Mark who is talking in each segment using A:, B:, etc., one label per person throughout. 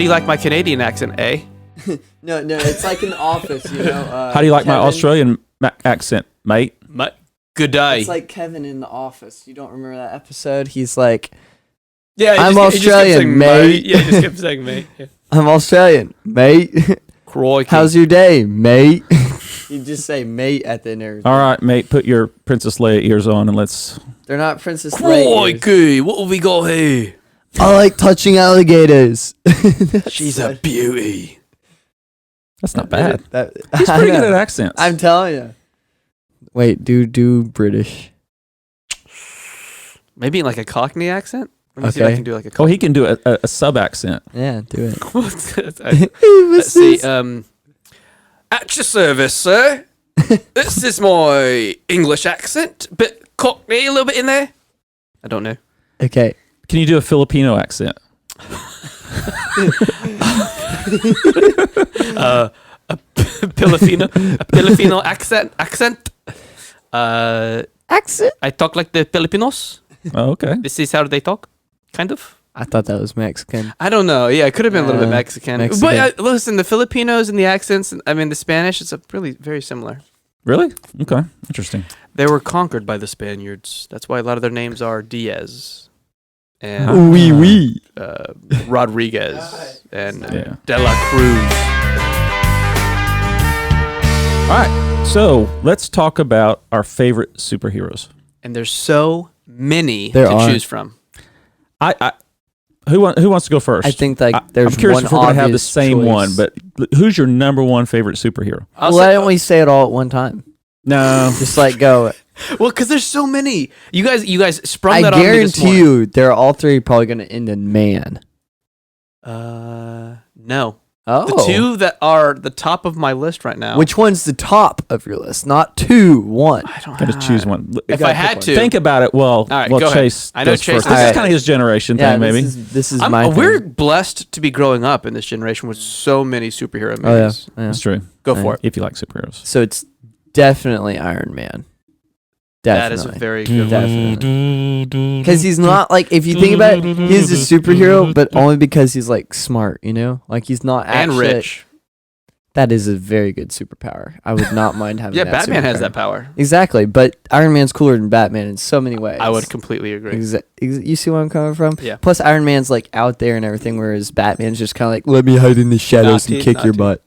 A: do you like my Canadian accent, eh?
B: No, it's like in The Office, you know.
C: How do you like my
B: Kevin-
C: Australian accent, mate?
A: Good day.
B: It's like Kevin in The Office. You don't remember that episode? He's like,
A: yeah,
B: I'm
A: he just kept
B: Australian,
A: saying
B: mate.
A: Yeah, he just kept saying mate. Yeah.
B: I'm Australian, mate.
A: Crikey.
B: How's your day, mate? You just say mate at the end of everything.
C: All right, mate, put your Princess Leia ears on and let's...
B: They're not Princess Leia ears.
A: Crikey, what have we got here?
B: I like touching alligators.
A: She's a beauty.
C: That's not bad.
B: He's
C: He's pretty good at accents.
B: I'm telling you. Wait, do British.
A: Maybe in like a Cockney accent? Let me see if I can do like a
C: Oh,
A: Cockney.
C: he can do a sub-accent.
B: Yeah, do it.
A: Let's see. At your service, sir. This is my English accent. Bit Cockney, a little bit in there. I don't know.
B: Okay.
C: Can you do a Filipino accent?
A: A Filipino accent.
B: Accent?
A: I talk like the Filipinos.
C: Oh, okay.
A: This is how they talk, kind of.
B: I thought that was Mexican.
A: I don't know. Yeah, it could have been a little bit Mexican.
B: Mexican.
A: But listen, the Filipinos and the accents, I mean, the Spanish, it's really very similar.
C: Really? Okay. Interesting.
A: They were conquered by the Spaniards. That's why a lot of their names are Diaz and
B: Oui.
A: Rodriguez and
C: Yeah.
A: De La Cruz.
C: All right. So let's talk about our favorite superheroes.
A: And there's so many
B: There
A: to
B: are.
A: choose from.
C: Who wants to go first?
B: I think like there's
C: I'm curious
B: one
C: if we're going to have the
B: obvious
C: same
B: choice.
C: one, but who's your number one favorite superhero?
B: Why don't we say it all at one time?
C: No.
B: Just like go.
A: Well, because there's so many. You guys sprung
B: I
A: that on me this
B: guarantee
A: morning.
B: you, they're all three probably going to end in man.
A: No.
B: Oh,
A: The two that are the top of my list right now.
B: Which one's the top of your list? Not 2, 1.
A: I don't
C: Got to choose one.
A: If I had to,
C: Think about it. Well,
A: right,
C: well,
A: go ahead.
C: Chase.
A: I know
C: goes
A: Chase
C: first.
A: does
C: This is
B: that.
C: kind of his generation
B: Yeah,
C: thing, maybe.
B: this is my
A: we're
B: thing.
A: blessed to be growing up in this generation with so many superhero
B: Oh yeah,
A: movies.
B: yeah.
C: That's true.
A: Go for it.
C: If you like superheroes.
B: So it's definitely Iron Man.
A: That is a
B: Definitely.
A: very good one.
B: Definitely. Because he's not like, if you think about it, he's a superhero, but only because he's like smart, you know? Like he's not
A: And
B: actually,
A: rich.
B: That is a very good superpower. I would not mind having
A: Yeah,
B: that
A: Batman has
B: superpower.
A: that power.
B: Exactly, but Iron Man's cooler than Batman in so many ways.
A: I would completely agree.
B: You see where I'm coming from?
A: Yeah.
B: Plus, Iron Man's like out there and everything, whereas Batman's just kind of like, let me hide in the shadows and kick your butt.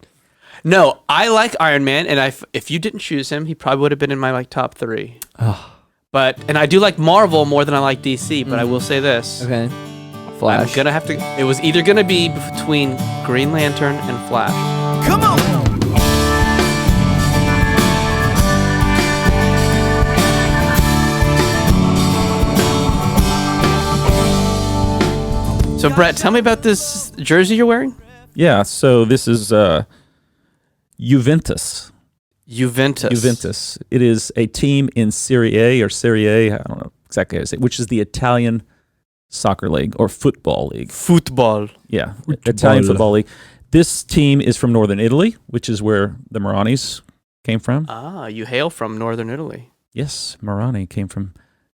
A: No, I like Iron Man, and if you didn't choose him, he probably would have been in my like top 3.
B: Oh,
A: And I do like Marvel more than I like DC, but I will say this.
B: okay.
A: I'm
B: Flash.
A: gonna have to. It was either gonna be between Green Lantern and Flash.
D: Come on!
A: So Brett, tell me about this jersey you're wearing.
C: Yeah, so this is Juventus.
A: Juventus.
C: It is a team in Serie A or Serie A, I don't know exactly how to say it, which is the Italian soccer league or football league.
A: Football.
C: Yeah, Italian football league. This team is from northern Italy, which is where the Maranis came from.
A: Ah, you hail from northern Italy.
C: Yes, Marani came from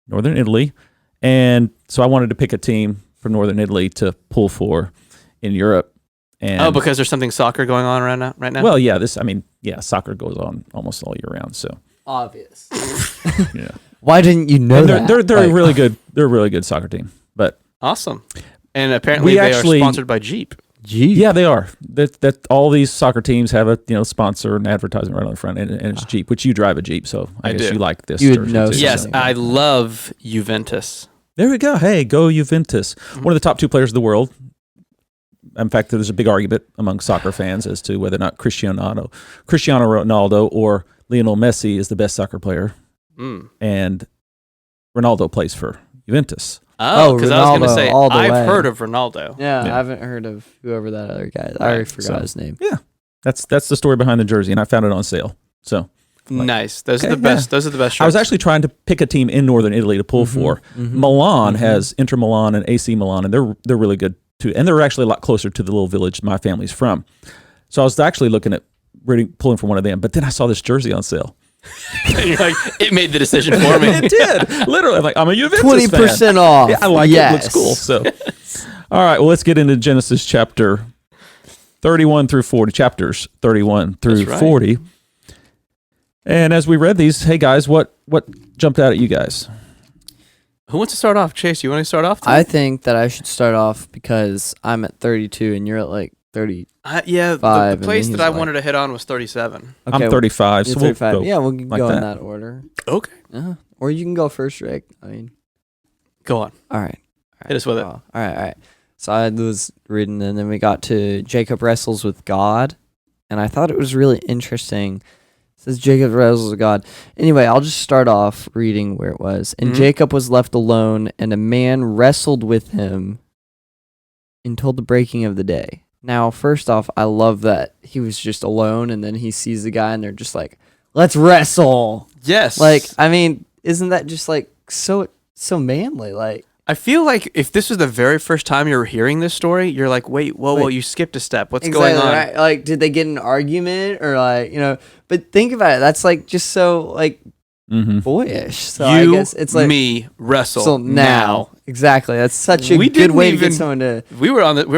C: northern Italy. And so I wanted to pick a team from northern Italy to pull for in Europe. And
A: Because there's something soccer going on right now.
C: well, yeah, soccer goes on almost all year round. So
B: Obvious.
C: yeah,
B: Why didn't you know
C: and
B: that?
C: they're
B: Like,
C: a really good. They're a really good soccer team. But
A: awesome. And apparently they are sponsored by Jeep.
B: Gee.
C: yeah, they are. That all these soccer teams have a sponsor and advertisement right on the front, and it's Jeep, which you drive a Jeep, so I guess
A: do.
C: you like this.
B: You would
C: jersey
B: know
C: too.
A: Yes,
B: something.
A: I love Juventus.
C: There we go. Hey, go Juventus. One of the top 2 players of the world. In fact, there's a big argument among soccer fans as to whether or not Cristiano Ronaldo or Lionel Messi is the best soccer player.
A: Mm.
C: And Ronaldo plays for Juventus.
A: Oh, because I was going to
B: Ronaldo
A: say,
B: all the
A: I've
B: way.
A: heard of Ronaldo.
B: Yeah,
C: Yeah.
B: I haven't heard of whoever that other guy is. I already forgot
C: so-
B: his name.
C: Yeah, that's the story behind the jersey, and I found it on sale. So
A: Nice. Those are
C: Okay,
A: the best.
C: yeah.
A: Those are the best shirts.
C: I was actually trying to pick a team in northern Italy to pull for. Milan has Inter Milan and AC Milan, and they're really good too. And they're actually a lot closer to the little village my family's from. So I was actually looking at pulling for one of them. But then I saw this jersey on sale.
A: And you're like, it made the decision for me.
C: It did. Literally, I'm like, I'm a Juventus
B: 20%
C: fan.
B: off.
C: Yeah, I like
B: Yes.
C: it. It looks cool. So, all right, well, let's get into Genesis chapter 31 through 40, chapters 31 through
A: That's right.
C: 40. And as we read these, hey guys, what jumped out at you guys?
A: Who wants to start off? Chase, you want to start off?
B: I think that I should start off because I'm at 32 and you're at like 30.
A: Yeah,
B: Five,
A: the place
B: and
A: that
B: he's
A: I
B: like-
A: wanted to hit on was 37.
C: I'm 35,
B: You're
C: so we'll
B: 35.
C: go.
B: Yeah, we'll
C: like
B: go in
C: that.
B: that order.
A: Okay.
B: Or you can go first, Rick. I mean,
A: Go on.
B: all right.
A: Hit us with it.
B: All right. So I was reading, and then we got to Jacob wrestles with God, and I thought it was really interesting. It says Jacob wrestles with God. Anyway, I'll just start off reading where it was. And
A: Mhm.
B: Jacob was left alone, and a man wrestled with him until the breaking of the day. Now, first off, I love that he was just alone, and then he sees the guy, and they're just like, "Let's wrestle."
A: Yes.
B: Like, I mean, isn't that just like so manly? Like,
A: I feel like if this was the very first time you were hearing this story, you're like, wait, whoa, you skipped a step. What's going on?
B: Right? Like, did they get in an argument or like, but think about it. That's like just so like boyish. So I guess it's like
A: me wrestle
B: so now. Exactly. That's such a
A: We
B: good
A: didn't
B: way to
A: even-
B: get someone to.
A: We're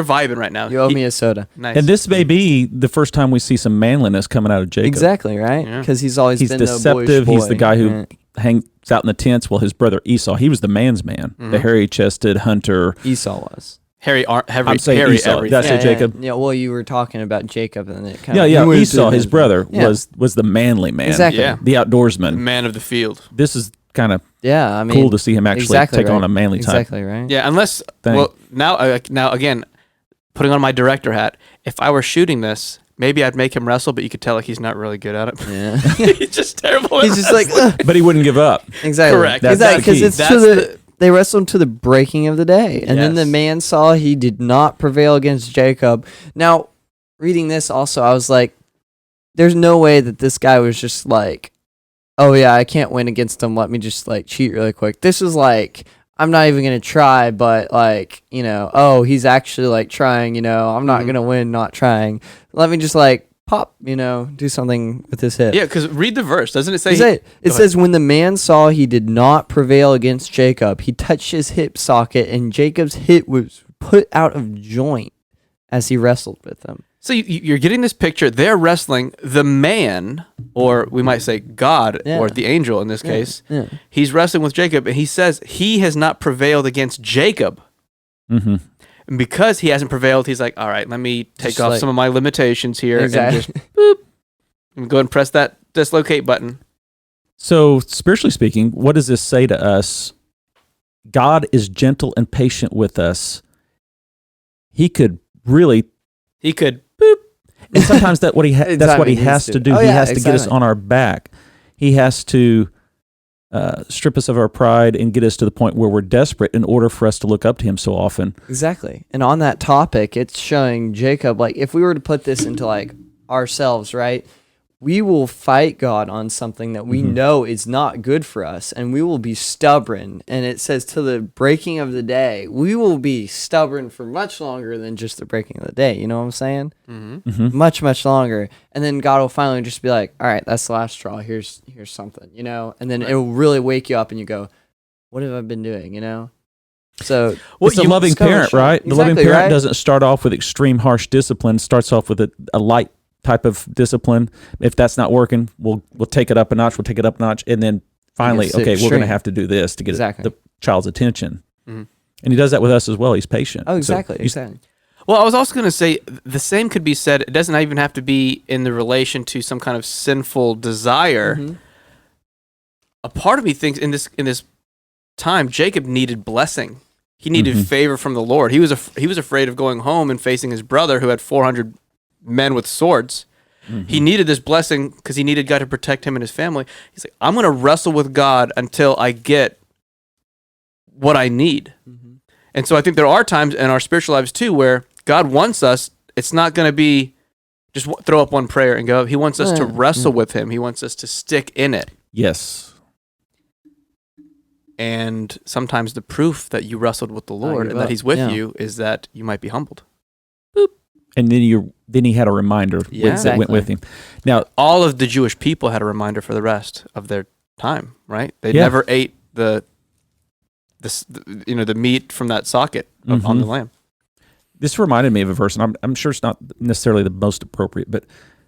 A: vibing right now.
B: You owe me a soda.
A: Nice.
C: And this may be the first time we see some manliness coming out of Jacob.
B: Exactly right.
A: Yeah.
B: Because he's always
C: He's
B: been
C: deceptive.
B: The boyish
C: He's the
B: boy.
C: guy who
B: Right.
C: hangs out in the tents. Well, his brother Esau, he was the man's man, the hairy-chested hunter.
B: Esau was.
C: I'm saying
A: Harry
C: Esau.
A: everything.
C: That's it, Jacob.
B: Yeah. Well, you were talking about Jacob, and then it kind
C: Yeah,
B: of.
C: yeah. Esau, his brother, was the manly man.
B: Exactly.
A: Yeah.
C: The outdoorsman.
A: Man of the field.
C: This is kind of
B: Yeah, I mean,
C: cool to see him actually
B: exactly
C: take
B: right.
C: on a manly type.
B: Exactly right.
A: Yeah, unless
C: Thing.
A: well now again, putting on my director hat. If I were shooting this, maybe I'd make him wrestle, but you could tell like he's not really good at it.
B: Yeah.
A: He's just terrible. At
B: He's just like.
A: wrestling.
B: Ugh.
C: But he wouldn't give up.
B: Exactly.
A: Correct.
C: That's
B: Exactly.
C: the
B: Because
C: key.
B: it's
A: That's
B: to the,
A: the-
B: they wrestled to the breaking of the day. And then the
A: Yes.
B: man saw he did not prevail against Jacob. Now, reading this also, I was like, there's no way that this guy was just like, oh yeah, I can't win against him. Let me just like cheat really quick. This was like, I'm not even going to try, but like, oh, he's actually like trying, I'm not
A: Mhm.
B: going to win not trying. Let me just like pop, do something with his hip.
A: Yeah, because read the verse. Doesn't it say?
B: It says, when the man saw he did not prevail against Jacob, he touched his hip socket, and Jacob's hip was put out of joint as he wrestled with him.
A: So you're getting this picture. They're wrestling. The man, or we might say God,
B: Yeah.
A: or the angel in this
B: Yeah,
A: case,
B: yeah.
A: he's wrestling with Jacob, and he says he has not prevailed against Jacob.
C: Mm-hmm.
A: And because he hasn't prevailed, he's like, all right, let me take
B: Just
A: off
B: like-
A: some of my limitations here
B: Exactly.
A: and just boop, and go ahead and press that dislocate button.
C: So, spiritually speaking, what does this say to us? God is gentle and patient with us. He could really,
A: He could
C: and sometimes that's what he has to do.
B: Oh,
C: he
B: yeah,
C: has to get us
B: exactly.
C: on our back. He has to strip us of our pride and get us to the point where we're desperate in order for us to look up to him so often.
B: Exactly. And on that topic, it's showing Jacob, like, if we were to put this into, like, ourselves, right? We will fight God on something that we know is not good for us, and we will be stubborn. And it says, to the breaking of the day, we will be stubborn for much longer than just the breaking of the day. You know what I'm saying? Much, much longer. And then God will finally just be like, all right, that's the last straw. Here's something, And then it will really wake you up, and you go, what have I been doing, So
C: It's the loving parent, right? The loving
B: Exactly,
C: parent
B: right?
C: doesn't start off with extreme harsh discipline, starts off with a light type of discipline. If that's not working, we'll take it up a notch, and then finally,
B: It's
C: okay, we're going to
B: extreme.
C: have to do this to get
B: Exactly.
C: the child's attention.
A: Mhm.
C: And he does that with us as well. He's patient.
B: Oh,
C: So
B: exactly,
C: you-
B: exactly.
A: Well, I was also going to say the same could be said. It doesn't even have to be in the relation to some kind of sinful desire.
B: Mhm.
A: A part of me thinks in this time, Jacob needed blessing. He needed favor from the Lord. He was afraid of going home and facing his brother who had 400 men with swords. He needed this blessing because he needed God to protect him and his family. He's like, I'm going to wrestle with God until I get what I need. And so I think there are times in our spiritual lives too where God wants us. It's not going to be just throw up one prayer and go. He wants us to wrestle with him. He wants us to stick in it.
C: Yes.
A: And sometimes the proof that you wrestled with the Lord
B: give
A: and that
B: up.
A: he's with
B: Yeah.
A: you is that you might be humbled.
C: And then he had a reminder
A: Yeah.
C: that went with him. Now,
A: All of the Jewish people had a reminder for the rest of their time, right? They
C: Yeah.
A: never ate the meat from that socket on the lamb.
C: This reminded me of a verse, and I'm sure it's not necessarily the most appropriate, but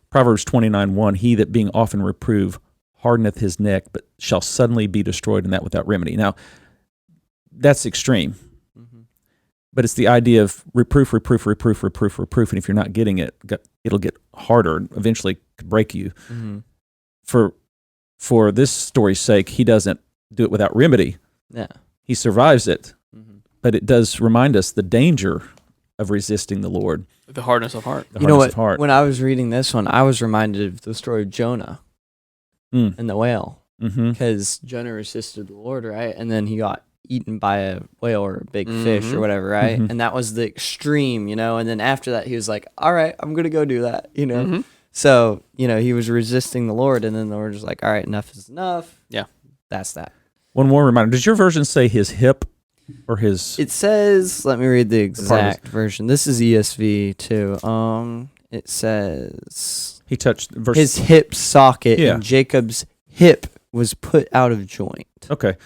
C: Proverbs 29:1, he that being often reproved hardeneth his neck, but shall suddenly be destroyed, and that without remedy. Now, that's extreme, but it's the idea of reproof, and if you're not getting it, it'll get harder and eventually could break you. For this story's sake, he doesn't do it without remedy.
B: Yeah.
C: He survives it, but it does remind us the danger of resisting the Lord.
A: The hardness of heart.
B: You know what? When I was reading this one, I was reminded of the story of Jonah and the whale. Because Jonah resisted the Lord, right? And then he got eaten by a whale or a big fish or whatever, right? And that was the extreme, and then after that, he was like, all right, I'm going to go do that, So, he was resisting the Lord, and then the Lord was like, all right, enough is enough.
A: Yeah.
B: That's that.
C: One more reminder. Does your version say his hip or his...
B: It says, let me read the exact version. This is ESV too. It says...
C: He touched...
B: his hip socket, and Jacob's hip was put out of joint.
C: Okay.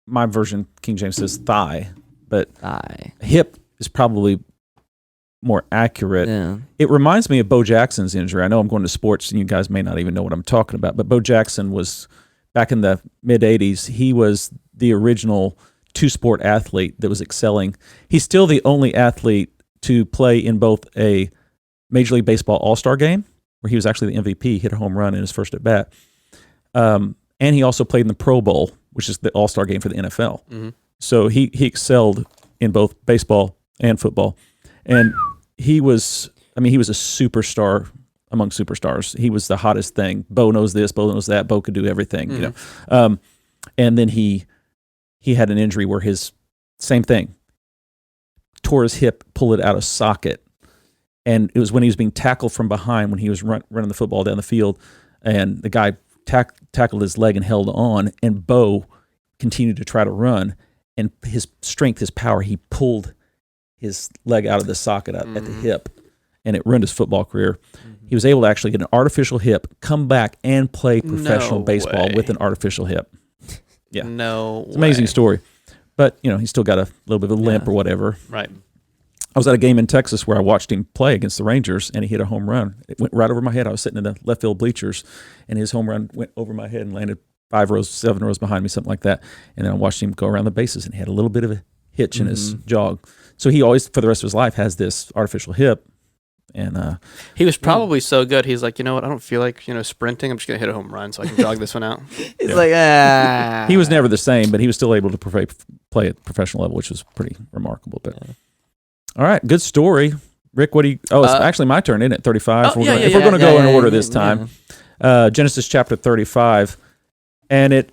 C: My version, King James, says thigh, but
B: thigh.
C: Hip is probably more accurate.
B: Yeah.
C: It reminds me of Bo Jackson's injury. I know I'm going to sports, and you guys may not even know what I'm talking about, but Bo Jackson was... Back in the mid-'80s, he was the original two-sport athlete that was excelling. He's still the only athlete to play in both a Major League Baseball All-Star game, where he was actually the MVP, hit a home run in his first at-bat, and he also played in the Pro Bowl, which is the All-Star game for the NFL. So he excelled in both baseball and football. And he was a superstar among superstars. He was the hottest thing. Bo knows this, Bo knows that. Bo could do everything, And then he had an injury where same thing, tore his hip, pulled it out of socket. And it was when he was being tackled from behind, when he was running the football down the field, and the guy tackled his leg and held on, and Bo continued to try to run, and his strength, his power, he pulled his leg out of the socket at the hip, and it ruined his football career. He was able to actually get an artificial hip, come back, and play professional baseball with an artificial hip. Yeah. It's an amazing story. But, he still got a little bit of a limp or whatever.
A: Right.
C: I was at a game in Texas where I watched him play against the Rangers, and he hit a home run. It went right over my head. I was sitting in the left field bleachers, and his home run went over my head and landed 7 rows behind me, something like that. And then I watched him go around the bases, and he had a little bit of a hitch in his jog. So he always, for the rest of his life, has this artificial hip. And
A: he was probably so good. He's like, you know what? I don't feel like sprinting. I'm just gonna hit a home run so I can jog this one out.
B: He's like,
C: He was never the same, but he was still able to play at professional level, which was pretty remarkable. But all right, good story, Rick. What do you? Oh, it's actually my turn, isn't it? 35. If we're going to go in order this time, Genesis chapter 35, and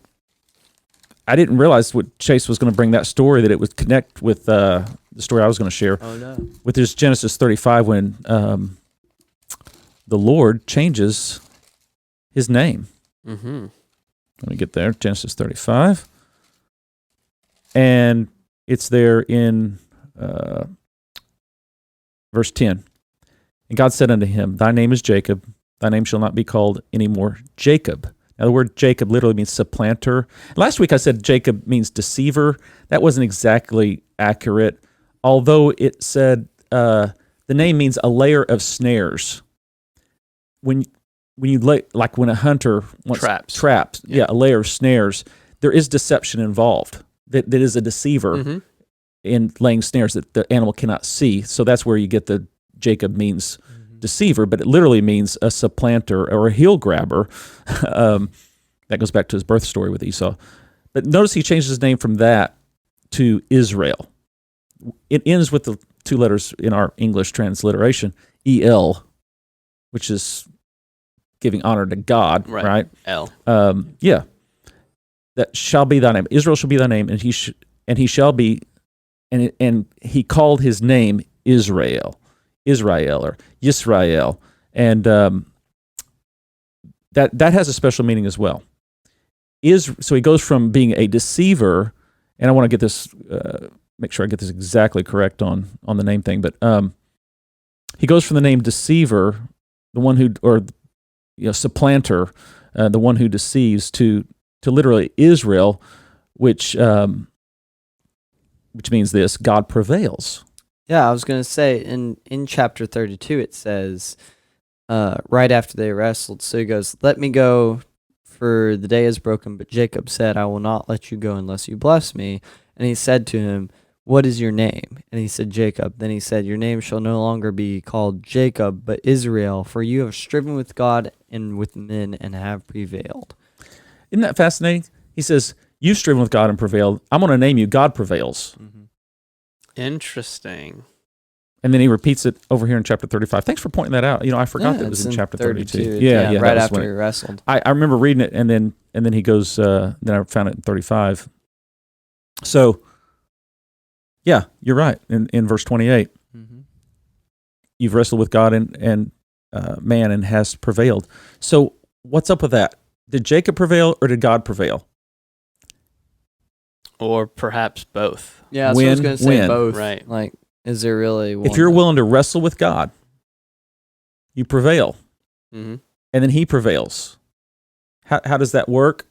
C: I didn't realize what Chase was going to bring that story, that it would connect with the story I was going to share.
B: Oh, no.
C: With this Genesis 35, when the Lord changes his name. Let me get there. Genesis 35. And it's there in verse 10. And God said unto him, thy name is Jacob. Thy name shall not be called any more Jacob. Now, the word Jacob literally means supplanter. Last week I said Jacob means deceiver. That wasn't exactly accurate, although it said the name means a layer of snares. When when a hunter wants traps, a layer of snares, there is deception involved. That is a deceiver in laying snares that the animal cannot see. So that's where you get the Jacob means deceiver, but it literally means a supplanter or a heel grabber. That goes back to his birth story with Esau. But notice he changed his name from that to Israel. It ends with the two letters in our English transliteration, E-L, which is giving honor to God, right?
A: L.
C: That shall be thy name. Israel shall be thy name, and he shall be, and he called his name Israel or Yisrael, and that has a special meaning as well. So he goes from being a deceiver, and I want to get this, make sure I get this exactly correct on the name thing, but he goes from the name deceiver, the one who, or supplanter, the one who deceives, to literally Israel, which means this: God prevails.
B: Yeah, I was going to say in chapter 32 it says right after they wrestled, so he goes, "Let me go, for the day is broken." But Jacob said, "I will not let you go unless you bless me." And he said to him, "What is your name?" And he said, "Jacob." Then he said, "Your name shall no longer be called Jacob, but Israel, for you have striven with God and with men and have prevailed."
C: Isn't that fascinating? He says, "You've striven with God and prevailed. I'm going to name you God prevails."
A: Interesting.
C: And then he repeats it over here in chapter 35. Thanks for pointing that out. I forgot that it was in chapter 32.
B: Yeah,
C: that
B: right
C: was
B: after
C: when
B: he wrestled.
C: I remember reading it, and then he goes. Then I found it in 35. So, yeah, you're right. In verse 28, you've wrestled with God and man and has prevailed. So, what's up with that? Did Jacob prevail or did God prevail?
A: Or perhaps both.
B: Yeah, that's what I was going to say.
C: When?
B: Both.
A: Right.
B: Like, is there really one?
C: If you're willing to wrestle with God, you prevail,
A: Mm-hmm.
C: and then He prevails. How does that work?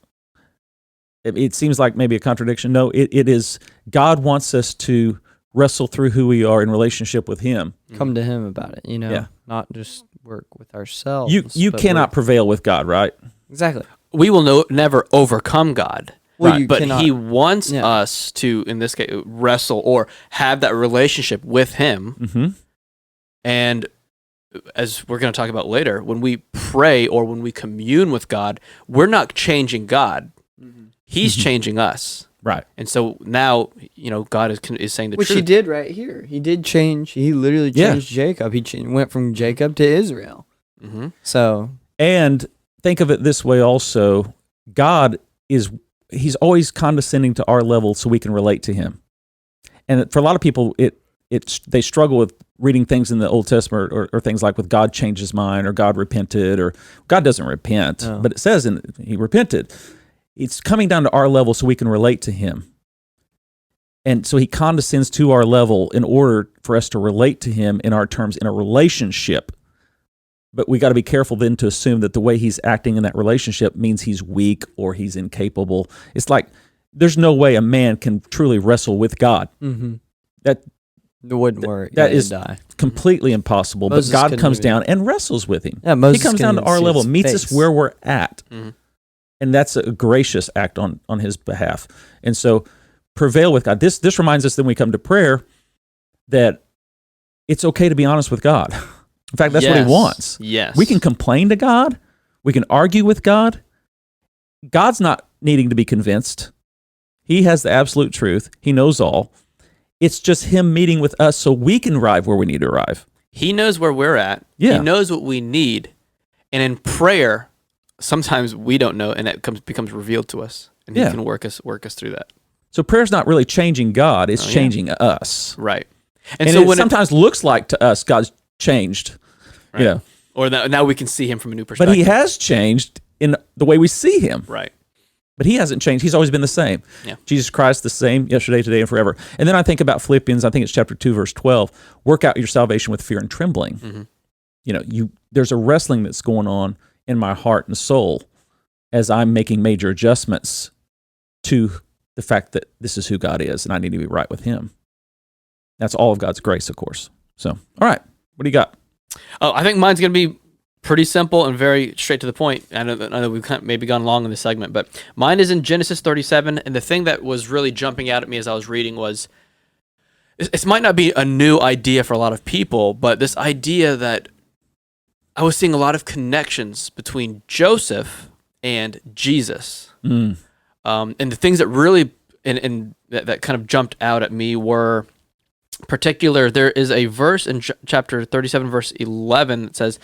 C: It seems like maybe a contradiction. No, it is God wants us to wrestle through who we are in relationship with Him.
B: Come to Him about it,
C: Yeah.
B: not just work with ourselves.
C: You
B: but
C: cannot
B: work-
C: prevail with God, right?
B: Exactly.
A: We will never overcome God.
B: Well,
C: Right,
B: you
A: But
B: cannot,
A: he wants
B: yeah.
A: us to, in this case, wrestle or have that relationship with him.
C: Mm-hmm.
A: And as we're going to talk about later, when we pray or when we commune with God, we're not changing God. He's changing us.
C: Right.
A: And so now, God is saying the
B: Which
A: truth.
B: he did right here. He did change. He literally
C: Yeah.
B: changed Jacob. He went from Jacob to Israel.
A: Mm-hmm.
B: So
C: And think of it this way also, God He's always condescending to our level so we can relate to Him. And for a lot of people, they struggle with reading things in the Old Testament or things like with God changed His mind or God repented or God doesn't repent,
B: No.
C: but it says He repented. It's coming down to our level so we can relate to Him. And so He condescends to our level in order for us to relate to Him in our terms in a relationship. But we got to be careful then to assume that the way He's acting in that relationship means He's weak or He's incapable. It's like there's no way a man can truly wrestle with God. That
B: it wouldn't work.
C: that
B: Yeah,
C: is
B: he'd die.
C: completely impossible.
B: Moses
C: but God
B: couldn't
C: comes
B: even-
C: down and wrestles with him.
B: Yeah, Moses
C: He comes
B: couldn't
C: down to
B: even
C: our
B: see
C: level,
B: his
C: meets us
B: face.
C: where we're at.
A: Mhm.
C: And that's a gracious act on His behalf. And so prevail with God. This reminds us then we come to prayer that it's okay to be honest with God. In fact, that's what He
A: Yes.
C: wants.
A: Yes.
C: We can complain to God. We can argue with God. God's not needing to be convinced. He has the absolute truth. He knows all. It's just Him meeting with us so we can arrive where we need to arrive.
A: He knows where we're at.
C: Yeah.
A: He knows what we need. And in prayer, sometimes we don't know, and it becomes revealed to us. And
C: Yeah.
A: He can work us through that.
C: So prayer's not really changing God. It's
A: Oh, yeah.
C: changing us.
A: Right.
C: And
A: so
C: it
A: when
C: sometimes looks like to us God's changed.
A: Right.
C: You know,
A: or now we can see Him from a new perspective.
C: but He has changed in the way we see Him.
A: Right.
C: But He hasn't changed. He's always been the same.
A: Yeah.
C: Jesus Christ, the same yesterday, today, and forever. And then I think about Philippians, I think it's chapter 2, verse 12. Work out your salvation with fear and trembling.
A: Mm-hmm.
C: There's a wrestling that's going on in my heart and soul as I'm making major adjustments to the fact that this is who God is and I need to be right with Him. That's all of God's grace, of course. So, all right. What do you got?
A: Oh, I think mine's going to be pretty simple and very straight to the point. I know we've kind of maybe gone long in this segment, but mine is in Genesis 37. And the thing that was really jumping out at me as I was reading was, it might not be a new idea for a lot of people, but this idea that I was seeing a lot of connections between Joseph and Jesus. And the things that really, and that kind of jumped out at me were, particular, there is a verse in chapter 37, verse 11 that says,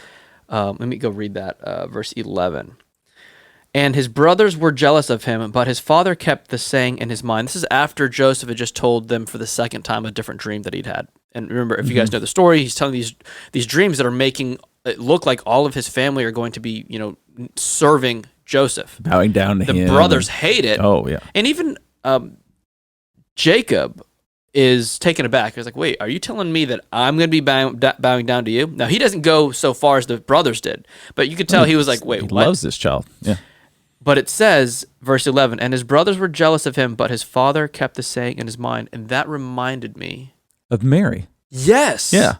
A: let me go read that, verse 11. And his brothers were jealous of him, but his father kept the saying in his mind. This is after Joseph had just told them for the second time a different dream that he'd had. And remember, if you guys know the story, he's telling these dreams that are making it look like all of his family are going to be, serving Joseph.
C: Bowing down to
A: The
C: Him.
A: brothers hate it.
C: Oh, yeah.
A: And even Jacob is taken aback. He's like, wait, are you telling me that I'm going to be bowing down to you? Now, he doesn't go so far as the brothers did, but you could tell he was like, wait,
C: He
A: what?
C: loves this child. Yeah.
A: But it says, verse 11, and his brothers were jealous of him, but his father kept the saying in his mind. And that reminded me
C: Of Mary.
A: Yes.
C: Yeah.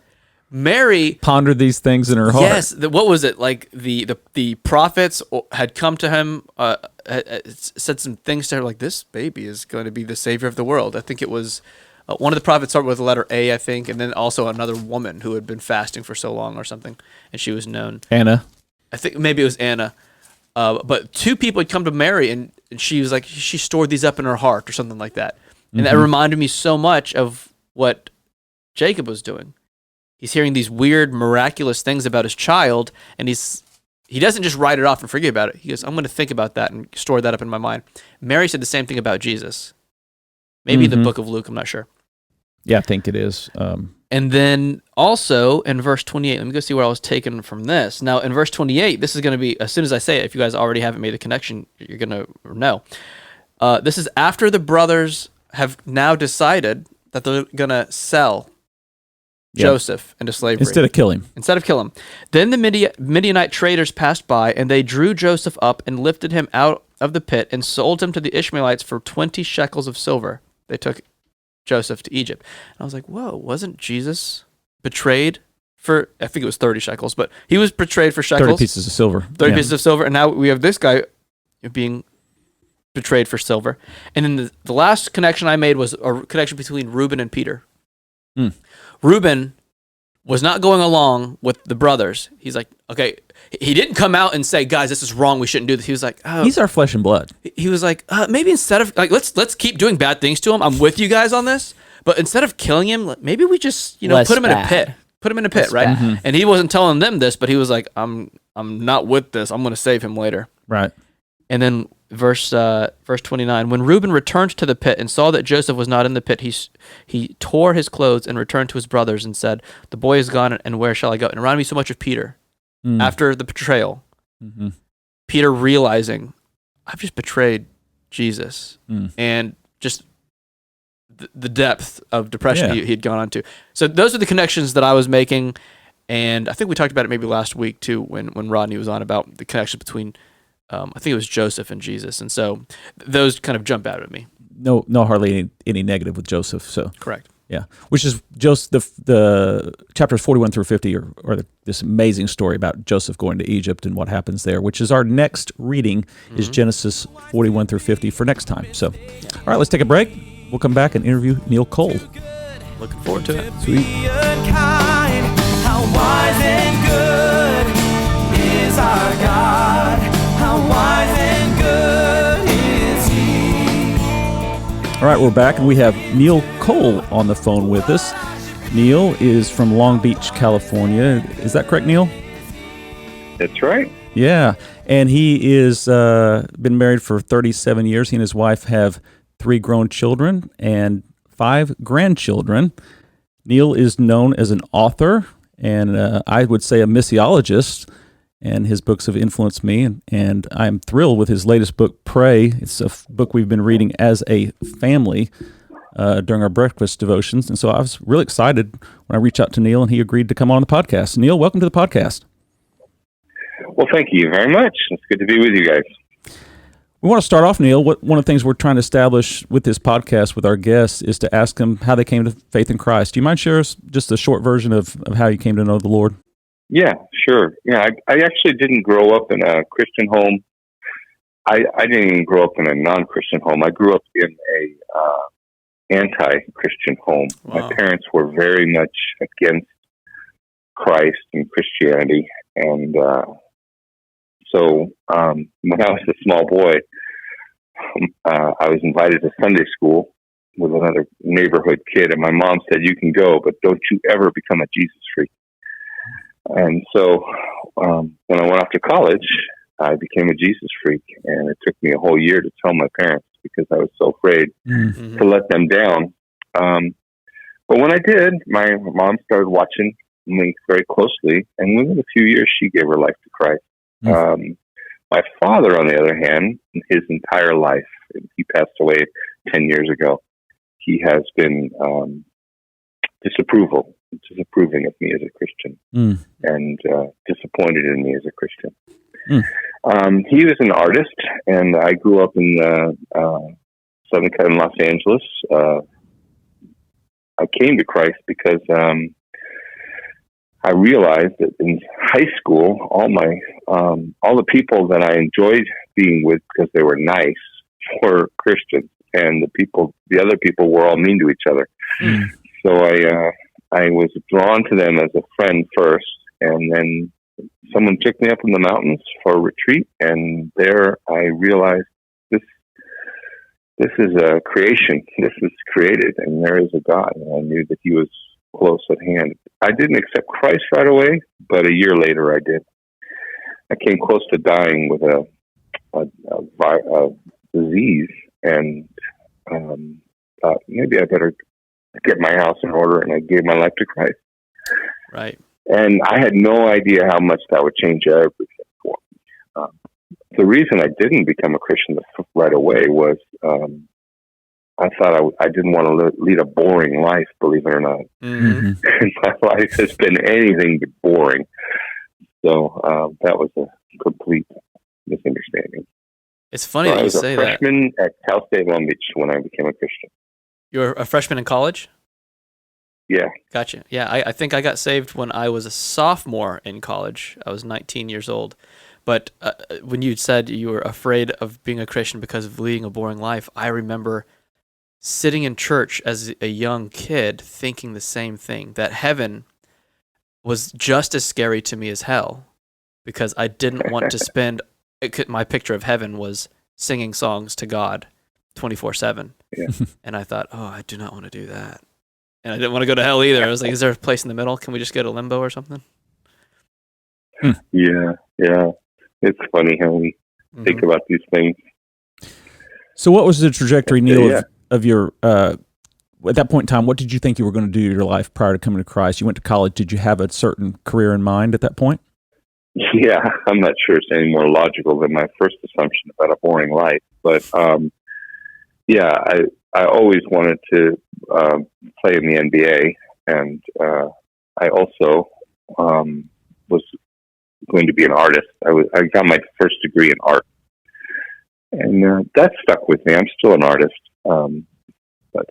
A: Mary
C: Pondered these things in her heart.
A: Yes. What was it? Like the prophets had come to him, had said some things to her, like, this baby is going to be the savior of the world. I think it was one of the prophets started with the letter A, I think, and then also another woman who had been fasting for so long or something, and she was known.
C: Anna.
A: I think maybe it was Anna. But two people had come to Mary, and she was like, she stored these up in her heart or something like that. And that reminded me so much of what Jacob was doing. He's hearing these weird, miraculous things about his child, and he doesn't just write it off and forget about it. He goes, I'm going to think about that and store that up in my mind. Mary said the same thing about Jesus. Maybe in the book of Luke, I'm not sure.
C: Yeah, I think it is.
A: And then also in verse 28, let me go see where I was taken from this. Now, in verse 28, this is going to be, as soon as I say it, if you guys already haven't made the connection, you're going to know. This is after the brothers have now decided that they're going to sell Joseph into slavery.
C: Instead of kill him.
A: Then the Midianite traders passed by, and they drew Joseph up and lifted him out of the pit and sold him to the Ishmaelites for 20 shekels of silver. They took Joseph to Egypt. And I was like, whoa, wasn't Jesus betrayed for, I think it was 30 shekels, but he was betrayed for shekels.
C: 30 pieces of silver.
A: 30 pieces of silver, and now we have this guy being betrayed for silver. And then the last connection I made was a connection between Reuben and Peter. Reuben was not going along with the brothers. He's like, okay, he didn't come out and say, guys, this is wrong, we shouldn't do this. He was like, oh.
C: He's our flesh and blood.
A: He was like, maybe instead of, like, let's keep doing bad things to him. I'm with you guys on this. But instead of killing him, maybe we just, put him in a pit. Put him in a pit, right? And he wasn't telling them this, but he was like, I'm not with this. I'm going to save him later.
C: Right.
A: And then verse 29, when Reuben returned to the pit and saw that Joseph was not in the pit, he tore his clothes and returned to his brothers and said, the boy is gone, and where shall I go? And it reminded me so much of Peter. After the betrayal, Peter realizing, I've just betrayed Jesus, and just the depth of depression he had gone on to. So those are the connections that I was making, and I think we talked about it maybe last week too, when Rodney was on, about the connection between I think it was Joseph and Jesus, and so those kind of jump out at me.
C: No, hardly any negative with Joseph. So
A: correct.
C: Yeah, which is Joseph. The chapters 41 through 50 are this amazing story about Joseph going to Egypt and what happens there. Which is our next reading is Genesis 41 through 50 for next time. So, all right, let's take a break. We'll come back and interview Neil Cole.
A: Looking forward to it.
C: Sweet.
D: How wise and good is our God. How wise and good is He.
C: All right, we're back, and we have Neil Cole on the phone with us. Neil is from Long Beach, California. Is that correct, Neil?
E: That's right.
C: Yeah, and he is been married for 37 years. He and his wife have 3 grown children and 5 grandchildren. Neil is known as an author, and I would say a missiologist, and his books have influenced me, and I'm thrilled with his latest book, Pray. It's a book we've been reading as a family during our breakfast devotions, and so I was really excited when I reached out to Neil, and he agreed to come on the podcast. Neil, welcome to the podcast.
E: Well, thank you very much. It's good to be with you guys.
C: We want to start off, Neil. One of the things we're trying to establish with this podcast with our guests is to ask them how they came to faith in Christ. Do you mind sharing us just a short version of how you came to know the Lord?
E: Yeah, sure. Yeah, I actually didn't grow up in a Christian home. I didn't even grow up in a non-Christian home. I grew up in a anti-Christian home.
A: Wow.
E: My parents were very much against Christ and Christianity, and so when I was a small boy, I was invited to Sunday school with another neighborhood kid, and my mom said, "You can go, but don't you ever become a Jesus freak." And so when I went off to college, I became a Jesus freak, and it took me a whole year to tell my parents because I was so afraid to let them down. But when I did, my mom started watching me very closely, and within a few years, she gave her life to Christ. My father, on the other hand, his entire life, he passed away 10 years ago, he has been disapproving of me as a Christian and disappointed in me as a Christian. He was an artist, and I grew up in Southern Los Angeles. I came to Christ because I realized that in high school, all the people that I enjoyed being with because they were nice were Christians, and the other people were all mean to each other. So I was drawn to them as a friend first, and then someone took me up in the mountains for a retreat, and there I realized this is a creation. This is created, and there is a God, and I knew that He was close at hand. I didn't accept Christ right away, but a year later I did. I came close to dying with a disease, and thought maybe I better get my house in order, and I gave my life to Christ.
A: Right.
E: And I had no idea how much that would change everything for me. The reason I didn't become a Christian right away was I thought I didn't want to lead a boring life, believe it or not.
A: Mm-hmm.
E: My life has been anything but boring. So that was a complete misunderstanding.
A: It's funny that you say that.
E: I was a freshman at Cal State Long Beach when I became a Christian.
A: You were a freshman in college?
E: Yeah.
A: Gotcha. Yeah, I think I got saved when I was a sophomore in college. I was 19 years old. But when you said you were afraid of being a Christian because of leading a boring life, I remember sitting in church as a young kid thinking the same thing, that heaven was just as scary to me as hell, because I didn't want to spend my picture of heaven was singing songs to God 24/7.
E: Yeah.
A: And I thought, oh, I do not want to do that. And I didn't want to go to hell either. I was like, is there a place in the middle? Can we just go to limbo or something?
E: Yeah. It's funny how we think about these things.
C: So what was the trajectory, Neil, of your, at that point in time, what did you think you were going to do in your life prior to coming to Christ? You went to college. Did you have a certain career in mind at that point?
E: Yeah, I'm not sure it's any more logical than my first assumption about a boring life. But, I always wanted to play in the NBA, and I also was going to be an artist. I got my first degree in art, and that stuck with me. I'm still an artist, but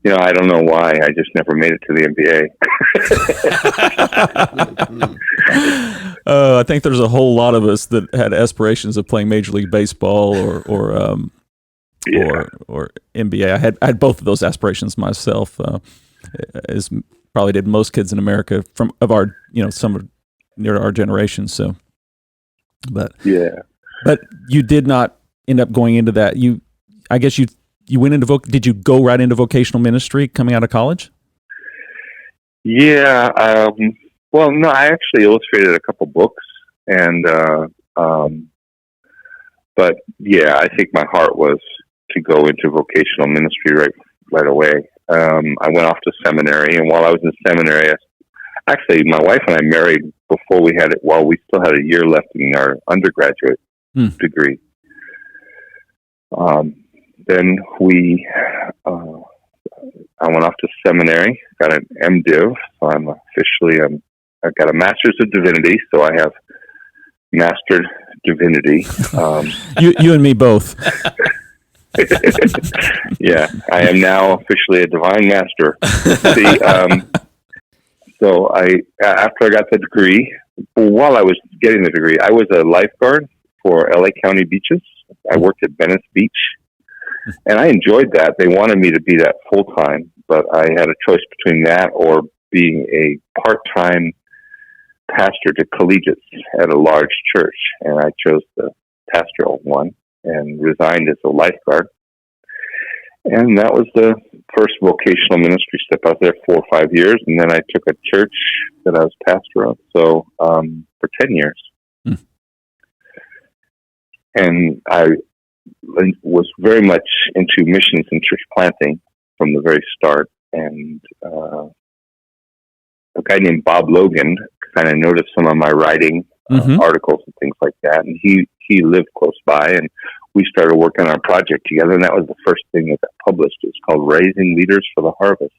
E: I don't know why. I just never made it to the NBA.
C: I think there's a whole lot of us that had aspirations of playing Major League Baseball or NBA. I had both of those aspirations myself, as probably did most kids in America some of near our generation. So, but you did not end up going into that. I guess you went into did you go right into vocational ministry coming out of college?
E: Yeah. Well, no, I actually illustrated a couple books, and but yeah, I think my heart was to go into vocational ministry right away. I went off to seminary, and while I was in seminary, actually, my wife and I married before we had it. While we still had a year left in our undergraduate degree. Then I went off to seminary, got an MDiv, so I've got a Master's of Divinity, so I have mastered divinity.
C: You and me both.
E: Yeah, I am now officially a divine master. So after I got the degree, while I was getting the degree, I was a lifeguard for LA County beaches. I worked at Venice Beach, and I enjoyed that. They wanted me to be that full time, but I had a choice between that or being a part-time pastor to collegiates at a large church, and I chose the pastoral one and resigned as a lifeguard. And that was the first vocational ministry step. I was there 4 or 5 years, and then I took a church that I was pastor of, so for 10 years. And I was very much into missions and church planting from the very start. And a guy named Bob Logan kind of noticed some of my writing, articles and things like that, and he lived close by, and we started working on a project together, and that was the first thing that got published. It's called Raising Leaders for the Harvest.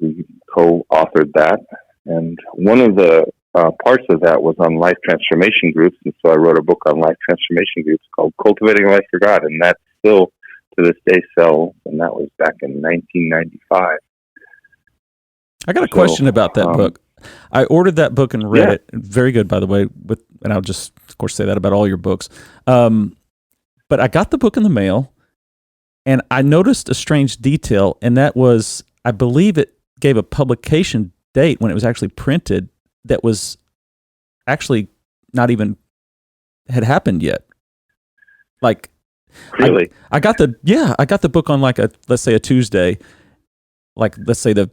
E: We co-authored that, and one of the parts of that was on life transformation groups, and so I wrote a book on life transformation groups called Cultivating a Life for God, and that's still to this day sells, and that was back in 1995.
C: I got a question about that book. I ordered that book and read it. Very good, by the way. And I'll just, of course, say that about all your books. But I got the book in the mail, and I noticed a strange detail, and that was, I believe it gave a publication date when it was actually printed that was actually not even had happened yet. Like,
E: really,
C: I got the book on like let's say a Tuesday, like let's say the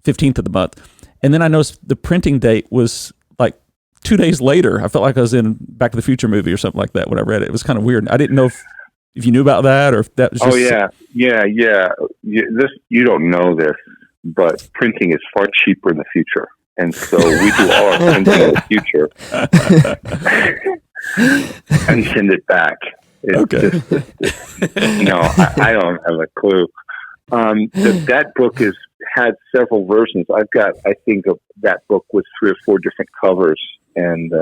C: 15th of the month. And then I noticed the printing date was like 2 days later. I felt like I was in Back to the Future movie or something like that when I read it. It was kind of weird. I didn't know if you knew about that or if that was just...
E: Oh, yeah. You don't know this, but printing is far cheaper in the future. And so we do all our printing in the future and send it back.
C: Okay.
E: I don't have a clue. That book had several versions. I think of that book with 3 or 4 different covers, and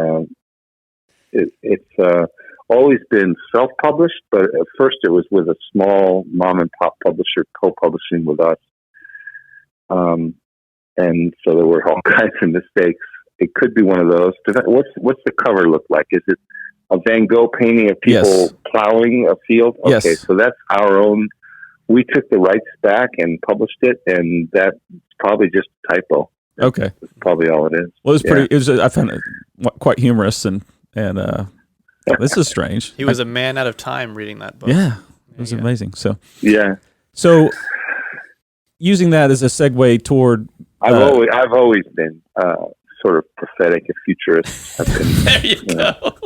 E: it's always been self-published, but at first it was with a small mom and pop publisher co-publishing with us. And so there were all kinds of mistakes. It could be one of those. What's the cover look like? Is it a Van Gogh painting of people plowing a field? Okay, so that's our own. We took the rights back and published it, and that's probably just a typo.
C: Okay,
E: that's probably all it is.
C: Well, it was pretty. It was. I found it quite humorous, and this is strange.
A: He was a man out of time reading that book.
C: Yeah, it was amazing. So
E: So
C: using that as a segue toward,
E: I've always been sort of prophetic and futurist. I've been,
A: there you go.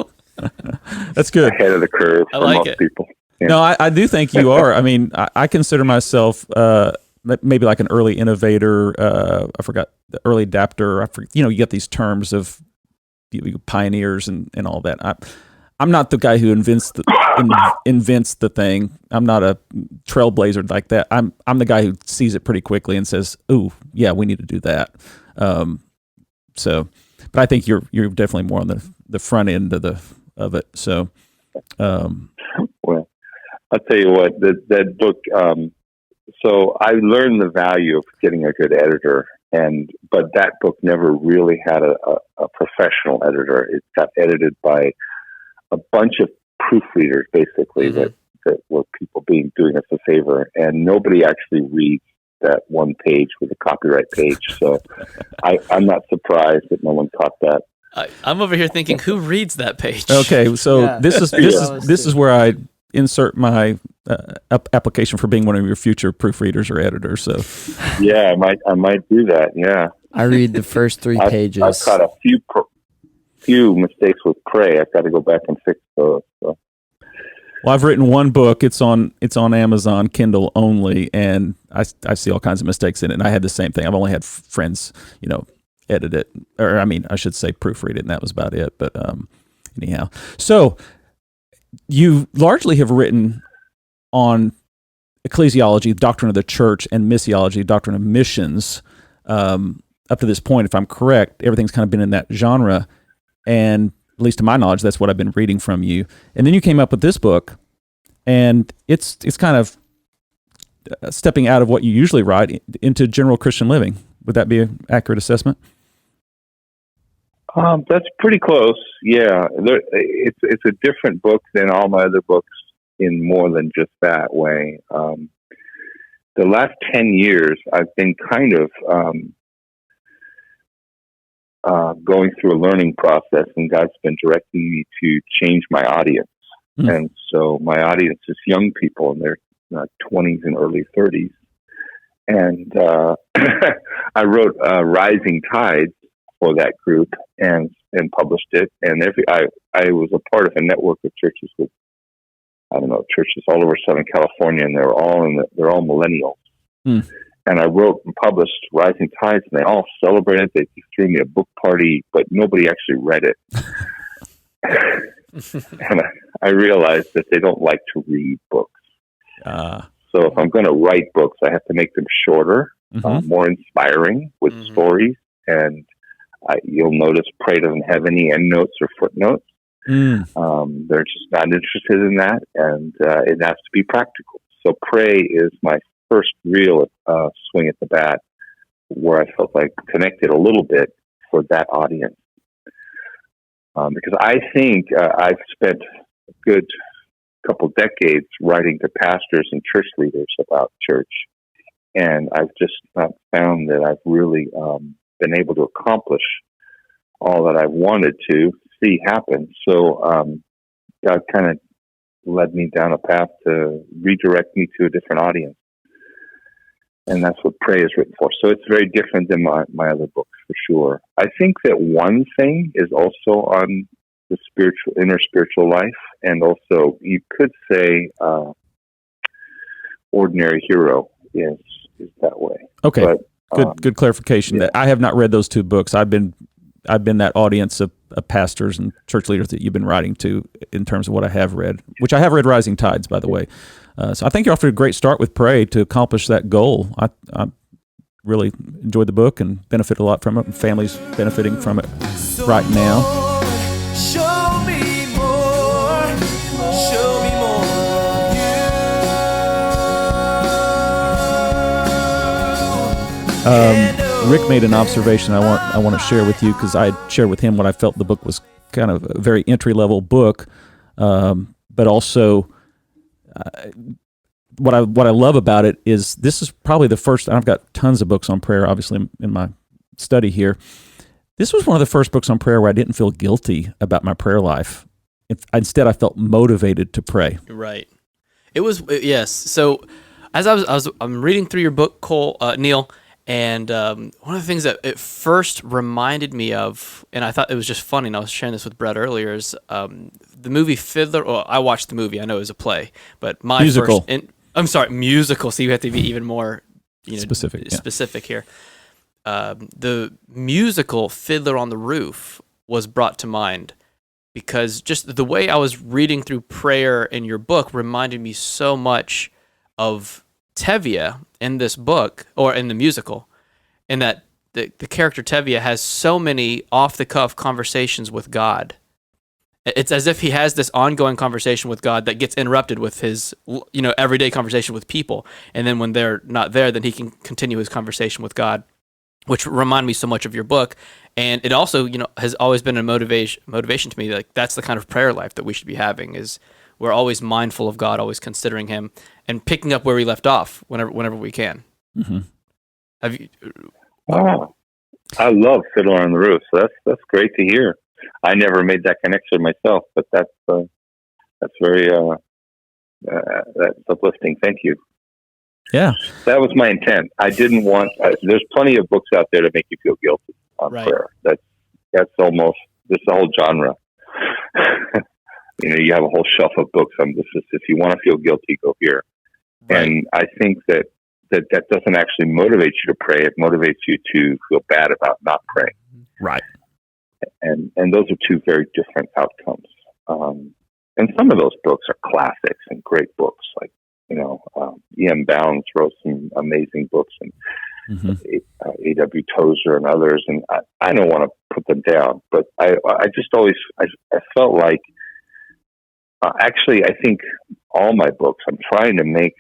C: That's good.
E: Ahead of the curve for most people. Yeah.
C: No, I do think you are. I mean, I consider myself maybe like an early innovator. I forgot the early adapter. You get these terms of pioneers and all that. I'm not the guy who invents the thing. I'm not a trailblazer like that. I'm the guy who sees it pretty quickly and says, "Ooh, yeah, we need to do that." But I think you're definitely more on the front end of it. So,
E: well, I'll tell you what, that book. So I learned the value of getting a good editor, but that book never really had a professional editor. It got edited by a bunch of proofreaders, basically, that were people doing us a favor, and nobody actually reads that one page with a copyright page. So I'm not surprised that no one caught that.
A: I'm over here thinking, who reads that page?
C: Okay, so this is where I insert my application for being one of your future proofreaders or editors. So
E: yeah, I might do that. Yeah,
B: I read the first 3 pages.
E: I've caught a few mistakes with Prey. I've got to go back and fix those. So.
C: Well, I've written one book. It's on Amazon Kindle only, and I see all kinds of mistakes in it. And I had the same thing. I've only had friends, edit it, or I should say proofread it, and that was about it. But anyhow, so you largely have written on ecclesiology, doctrine of the church, and missiology, doctrine of missions. Up to this point, if I'm correct, everything's kind of been in that genre, and at least to my knowledge, that's what I've been reading from you. And then you came up with this book, and it's kind of stepping out of what you usually write into general Christian living. Would that be an accurate assessment?
E: That's pretty close. Yeah, it's a different book than all my other books in more than just that way. The last 10 years, I've been kind of going through a learning process, and God's been directing me to change my audience. And so my audience is young people in their 20s and early 30s. And I wrote Rising Tides for that group and published it. And I was a part of a network of churches with, churches all over Southern California, and they're all millennials. And I wrote and published Rising Tides, and they all celebrated. They threw me a book party, but nobody actually read it. And I realized that they don't like to read books. So if I'm going to write books, I have to make them shorter, more inspiring, with stories. And you'll notice Prey doesn't have any endnotes or footnotes. They're just not interested in that, and it has to be practical. So Pray is my first real swing at the bat, where I felt like connected a little bit for that audience. Because I think I've spent a good couple decades writing to pastors and church leaders about church, and I've just not found that I've really been able to accomplish all that I wanted to see happen. So God kind of led me down a path to redirect me to a different audience. And that's what Pray is written for. So it's very different than my other books, for sure. I think that one thing is also on the inner spiritual life, and also you could say Ordinary Hero is that way.
C: Okay,
E: but,
C: good clarification.
E: Yeah.
C: I have not read those two books. I've been that audience of pastors and church leaders that you've been writing to in terms of what I have read, which I have read Rising Tides, by the way. So I think you're off to a great start with Pray to accomplish that goal. I really enjoyed the book and benefit a lot from it, and families benefiting from it right now.
D: Show me more. Show me more.
C: Rick made an observation I want to share with you, because I shared with him what I felt the book was kind of a very entry level book, but also what I love about it is this is probably the first. I've got tons of books on prayer, obviously, in my study here. This was one of the first books on prayer where I didn't feel guilty about my prayer life. Instead, I felt motivated to pray.
A: Right. It was yes. So as I'm reading through your book, Neil, and one of the things that it first reminded me of, and I thought it was just funny, and I was sharing this with Brett earlier, is the movie Fiddler. Well, I watched the movie. I know it was a play, but my
C: musical.
A: I'm sorry, musical. So you have to be even more
C: specific
A: here. The musical Fiddler on the Roof was brought to mind because just the way I was reading through prayer in your book reminded me so much of Tevye in this book, or in the musical, in that the character Tevye has so many off-the-cuff conversations with God. It's as if he has this ongoing conversation with God that gets interrupted with his, everyday conversation with people. And then when they're not there, then he can continue his conversation with God, which remind me so much of your book. And it also, has always been a motivation to me. Like, that's the kind of prayer life that we should be having, is we're always mindful of God, always considering him, and picking up where we left off whenever we can.
C: Mm-hmm.
A: Have you?
E: Wow. I love Fiddler on the Roof. So that's great to hear. I never made that connection myself, but that's very that's uplifting. Thank you.
C: Yeah,
E: that was my intent. I didn't want. There's plenty of books out there to make you feel guilty on prayer. That's almost this whole genre. You have a whole shelf of books on this. If you want to feel guilty, go here. Right. And I think that doesn't actually motivate you to pray. It motivates you to feel bad about not praying.
C: Right.
E: And those are two very different outcomes. And some of those books are classics and great books. Like, E.M. Bounds wrote some amazing books, and A.W. Tozer and others. And I don't want to put them down, but I just always I felt like, actually, I think all my books, I'm trying to make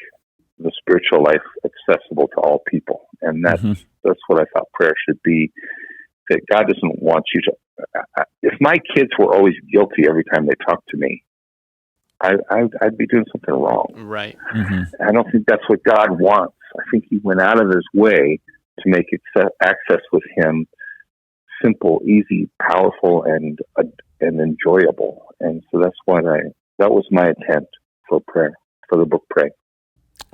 E: the spiritual life accessible to all people. And that's what I thought prayer should be. That God doesn't want you to. If my kids were always guilty every time they talked to me, I'd be doing something wrong.
A: Right.
E: I don't think that's what God wants. I think He went out of His way to make access with Him simple, easy, powerful, and enjoyable. And so that's why that was my intent for prayer, for the book Pray.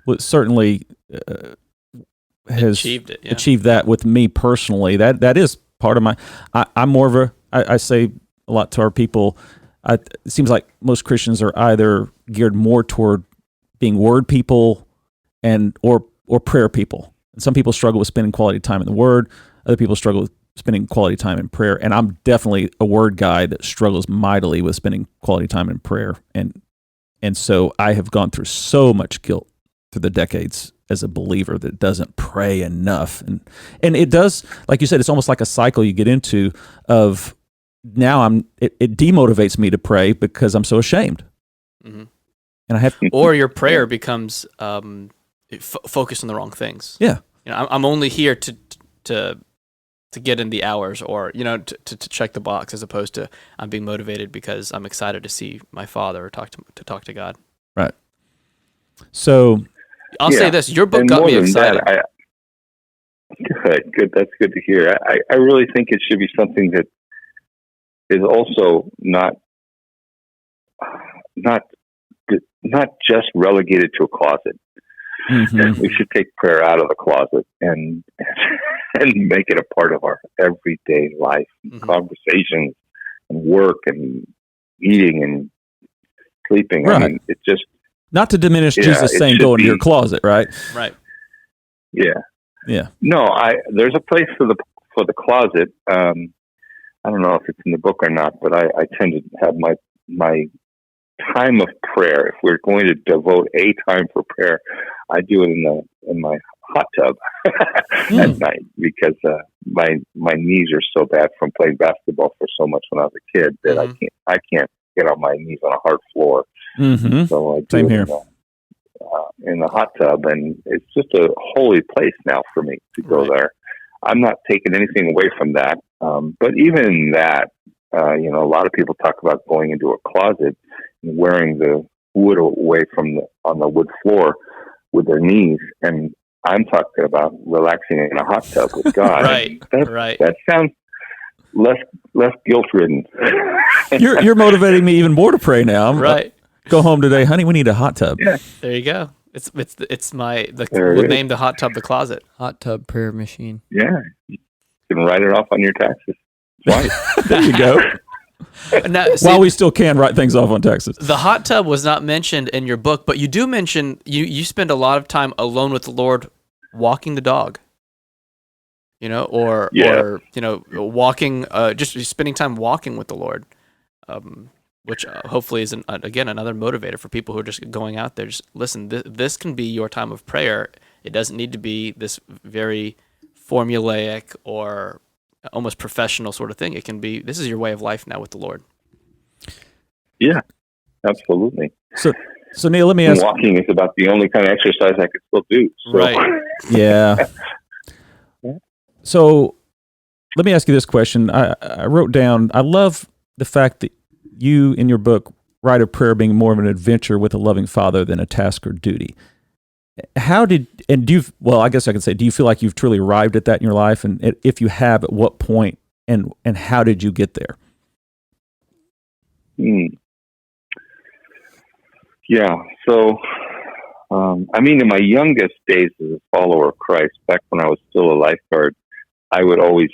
C: Well, it certainly has achieved that with me personally. That is part of my. I'm more of a. I say a lot to our people. It seems like most Christians are either geared more toward being word people or prayer people. And some people struggle with spending quality time in the Word. Other people struggle with spending quality time in prayer. And I'm definitely a Word guy that struggles mightily with spending quality time in prayer. And so I have gone through so much guilt through the decades as a believer that doesn't pray enough. And it does, like you said, it's almost like a cycle you get into of now it demotivates me to pray because I'm so ashamed. And I have,
A: or your prayer becomes focused on the wrong things.
C: yeah,
A: I'm only here to get in the hours, or to check the box, as opposed to I'm being motivated because I'm excited to see my Father or talk to God.
C: right. So,
A: I'll say this: your book
E: and
A: got
E: more
A: me
E: than
A: excited.
E: that, good. That's good to hear. I really think it should be something that is also not just relegated to a closet.
C: mhm.
E: We should take prayer out of the closet and make it a part of our everyday life, conversations, and work, and eating and sleeping.
C: Right.
E: I mean, it just
C: Not to diminish Jesus
E: it
C: saying
E: should
C: go into
E: be-
C: your closet, right?
A: Right.
C: Yeah.
E: No, there's a place for the closet. I don't know if it's in the book or not, but I tend to have my time of prayer. If we're going to devote a time for prayer, I do it in my hot tub at night, because my knees are so bad from playing basketball for so much when I was a kid that I can't get on my knees on a hard floor.
C: Mm-hmm.
E: So I do
C: Same
E: it
C: here.
E: in the hot tub, and it's just a holy place now for me to go there. I'm not taking anything away from that, but even in that, a lot of people talk about going into a closet and wearing the wood away on the wood floor with their knees, and I'm talking about relaxing in a hot tub with God.
A: Right.
E: That sounds less guilt-ridden.
C: You're motivating me even more to pray now.
A: Right.
C: Go home today, honey. We need a hot tub.
E: Yeah.
A: There you go.
E: There
A: We'll
E: it
A: name the hot tub the closet.
B: Hot tub prayer machine.
E: Yeah, you can write it off on your taxes. Right.
C: There you go.
A: Now, see,
C: While we still can write things off on taxes.
A: the hot tub was not mentioned in your book, but you do mention you spend a lot of time alone with the Lord, walking the dog. Or walking, just spending time walking with the Lord, which hopefully is again another motivator for people who are just going out there. Just listen, this can be your time of prayer. It doesn't need to be this very formulaic or almost professional sort of thing. It can be, this is your way of life now with the Lord.
E: Yeah, absolutely.
C: So Neil, let me ask.
E: Walking is about the only kind of exercise I could still do. So.
A: Right.
C: Yeah. So let me ask you this question. I wrote down, I love the fact that you, in your book, write of prayer being more of an adventure with a loving Father than a task or duty. Do you feel like you've truly arrived at that in your life? And if you have, at what point, and how did you get there?
E: Yeah. So, in my youngest days as a follower of Christ, back when I was still a lifeguard, I would always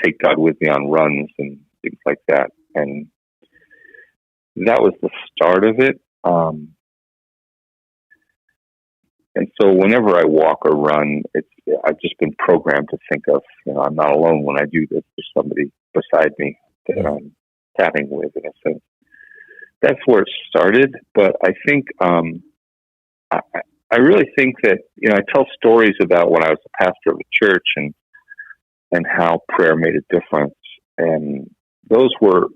E: take God with me on runs and things like that. And that was the start of it. And so whenever I walk or run, I've just been programmed to think of, I'm not alone when I do this. There's somebody beside me that I'm chatting with, in a sense. That's where it started. But I think, I really think that, I tell stories about when I was a pastor of a church and how prayer made a difference. And those were,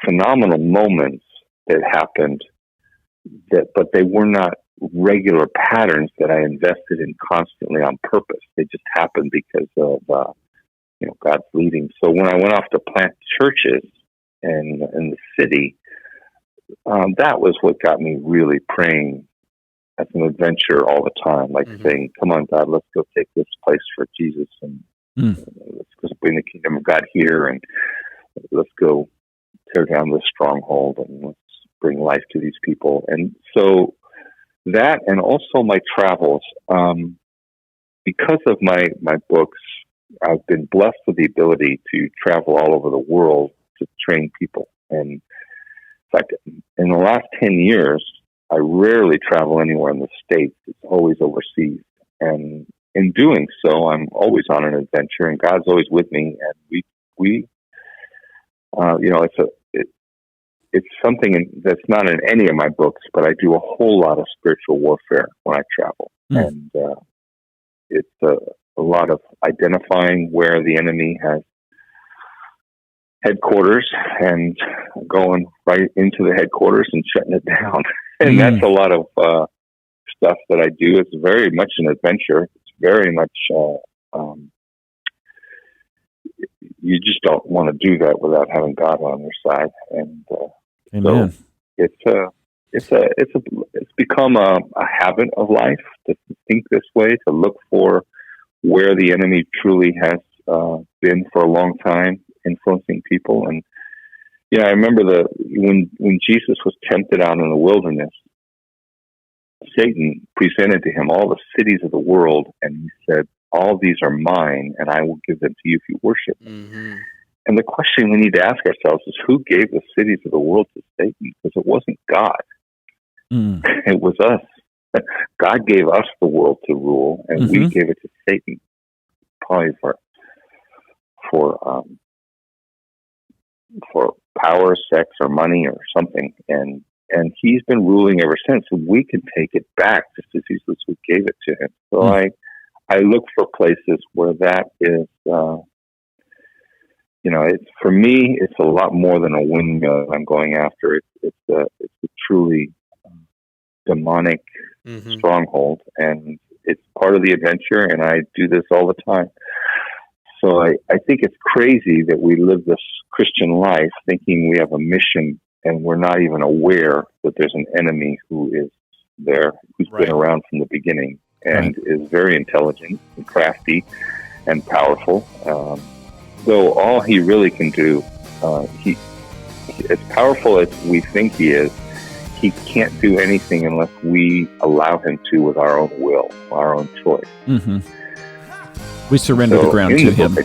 E: phenomenal moments that happened, but they were not regular patterns that I invested in constantly on purpose. They just happened because of, God's leading. So when I went off to plant churches in the city, that was what got me really praying as an adventure all the time, like saying, come on, God, let's go take this place for Jesus, and let's go bring the kingdom of God here, and let's go tear down this stronghold, and let's bring life to these people. And so that, and also my travels, because of my books, I've been blessed with the ability to travel all over the world to train people. And in fact, in the last 10 years, I rarely travel anywhere in the States. It's always overseas. And in doing so, I'm always on an adventure, and God's always with me. And we it's something that's not in any of my books, but I do a whole lot of spiritual warfare when I travel. And it's a lot of identifying where the enemy has headquarters and going right into the headquarters and shutting it down. And that's a lot of stuff that I do. It's very much an adventure. It's very much you just don't want to do that without having God on your side. And
C: Amen.
E: so it's become a habit of life to think this way, to look for where the enemy truly has been for a long time, influencing people. And I remember when Jesus was tempted out in the wilderness, Satan presented to him all the cities of the world, and he said, all these are mine, and I will give them to you if you worship them.
A: Mm-hmm.
E: And the question we need to ask ourselves is, who gave the cities of the world to Satan? Because it wasn't God. It was us. God gave us the world to rule, and we gave it to Satan, probably for power, sex, or money, or something. And he's been ruling ever since. So we can take it back just as easily as we gave it to him. So I look for places where that is, it's, for me, it's a lot more than a windmill I'm going after. It's a truly demonic stronghold, and it's part of the adventure, and I do this all the time. So I think it's crazy that we live this Christian life thinking we have a mission, and we're not even aware that there's an enemy who is there, who's been around from the beginning, and is very intelligent and crafty and powerful. Though all he really can do, he as powerful as we think he is, he can't do anything unless we allow him to with our own will, our own choice.
C: Mm-hmm. We surrender the ground to him.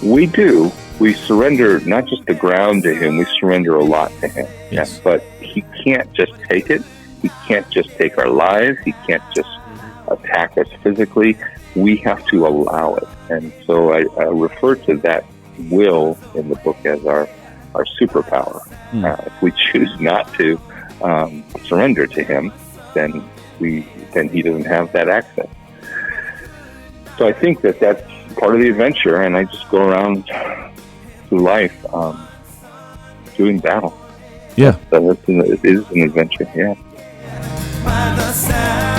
E: We do. We surrender not just the ground to him, we surrender a lot to him.
C: Yes.
E: But he can't just take it. He can't just take our lives. He can't just attack us physically. We have to allow it. And so I refer to that will in the book as our superpower. If we choose not to surrender to him, then he doesn't have that access. So I think that's part of the adventure, and I just go around through life doing battle.
C: Yeah.
E: So it is an adventure, yeah.
D: By the sound